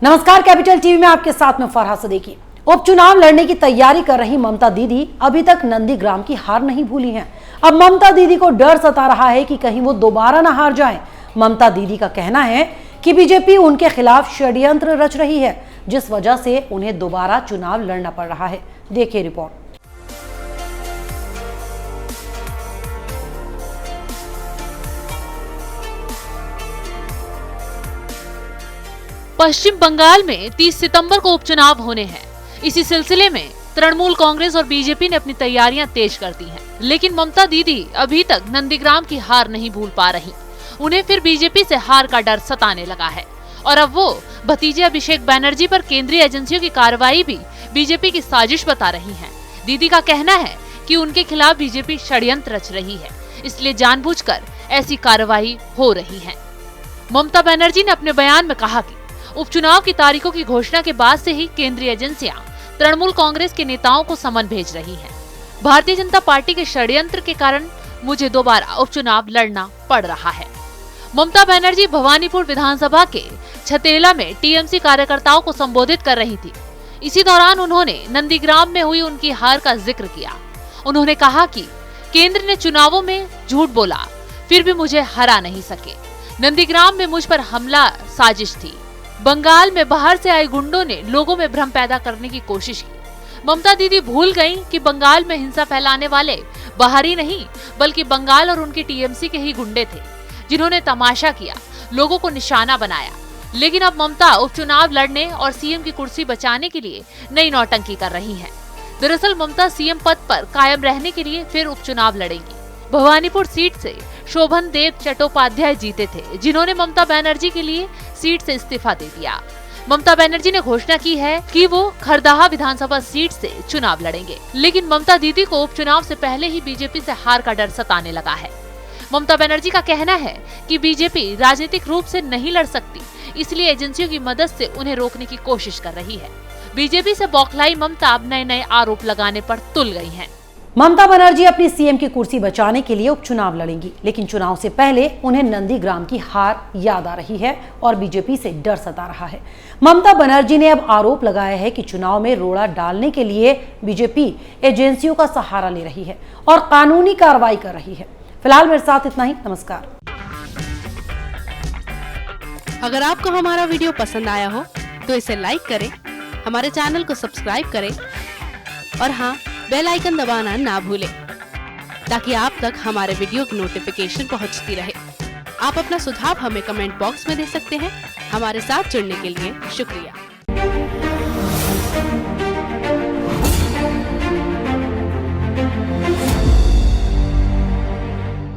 नमस्कार, capital TV में आपके साथ में फरहाद सदीकी। उपचुनाव लड़ने की तैयारी कर रही ममता दीदी अभी तक नंदीग्राम की हार नहीं भूली हैं। अब ममता दीदी को डर सता रहा है कि कहीं वो दोबारा ना हार जाएं। ममता दीदी का कहना है कि बीजेपी उनके खिलाफ षड्यंत्र रच रही है, जिस वजह से उन्हें दोबारा चुनाव लड़ना पड़ रहा है। देखिए रिपोर्ट। पश्चिम बंगाल में 30 सितंबर को उपचुनाव होने हैं। इसी सिलसिले में तृणमूल कांग्रेस और बीजेपी ने अपनी तैयारियां तेज कर दी हैं। लेकिन ममता दीदी अभी तक नंदीग्राम की हार नहीं भूल पा रही। उन्हें फिर बीजेपी से हार का डर सताने लगा है और अब वो भतीजे अभिषेक बनर्जी पर केंद्रीय एजेंसियों की कार्रवाई भी बीजेपी की साजिश बता रही है। दीदी का कहना है कि उनके खिलाफ बीजेपी षड्यंत्र रच रही है, इसलिए जानबूझकर ऐसी कार्रवाई हो रही है। ममता बनर्जी ने अपने बयान में कहा कि उपचुनाव की तारीखों की घोषणा के बाद से ही केंद्रीय एजेंसियां तृणमूल कांग्रेस के नेताओं को समन भेज रही हैं। भारतीय जनता पार्टी के षड्यंत्र के कारण मुझे दोबारा उपचुनाव लड़ना पड़ रहा है। ममता बनर्जी भवानीपुर विधानसभा के छतेला में टीएमसी कार्यकर्ताओं को संबोधित कर रही थी। इसी दौरान उन्होंने नंदीग्राम में हुई उनकी हार का जिक्र किया। उन्होंने कहा कि केंद्र ने चुनावों में झूठ बोला, फिर भी मुझे हरा नहीं सके। नंदीग्राम में मुझ पर हमला साजिश थी। बंगाल में बाहर से आए गुंडों ने लोगों में भ्रम पैदा करने की कोशिश की। ममता दीदी भूल गईं कि बंगाल में हिंसा फैलाने वाले बाहरी नहीं बल्कि बंगाल और उनकी टीएमसी के ही गुंडे थे, जिन्होंने तमाशा किया, लोगों को निशाना बनाया। लेकिन अब ममता उपचुनाव लड़ने और सीएम की कुर्सी बचाने के लिए नई नौटंकी कर रही हैं। दरअसल ममता सीएम पद पर कायम रहने के लिए फिर उपचुनाव लड़ेंगी। भवानीपुर सीट से शोभन देव चट्टोपाध्याय जीते थे, जिन्होंने ममता बनर्जी के लिए सीट से इस्तीफा दे दिया। ममता बनर्जी ने घोषणा की है कि वो खरदाहा विधानसभा सीट से चुनाव लड़ेंगे। लेकिन ममता दीदी को उपचुनाव से पहले ही बीजेपी से हार का डर सताने लगा है। ममता बनर्जी का कहना है कि बीजेपी राजनीतिक रूप से नहीं लड़ सकती, इसलिए एजेंसियों की मदद से उन्हें रोकने की कोशिश कर रही है। बीजेपी से बौखलाई ममता अब नए आरोप लगाने पर तुल गई हैं। ममता बनर्जी अपनी सीएम की कुर्सी बचाने के लिए उपचुनाव लड़ेंगी, लेकिन चुनाव से पहले उन्हें नंदीग्राम की हार याद आ रही है और बीजेपी से डर सता रहा है। ममता बनर्जी ने अब आरोप लगाया है कि चुनाव में रोड़ा डालने के लिए बीजेपी एजेंसियों का सहारा ले रही है और कानूनी कार्रवाई कर रही है। फिलहाल मेरे साथ इतना ही। नमस्कार। अगर आपको हमारा वीडियो पसंद आया हो तो इसे लाइक करें, हमारे चैनल को सब्सक्राइब करें और हाँ, बेल आइकन दबाना ना भूलें ताकि आप तक हमारे वीडियो की नोटिफिकेशन पहुंचती रहे। आप अपना सुझाव हमें कमेंट बॉक्स में दे सकते हैं। हमारे साथ जुड़ने के लिए शुक्रिया।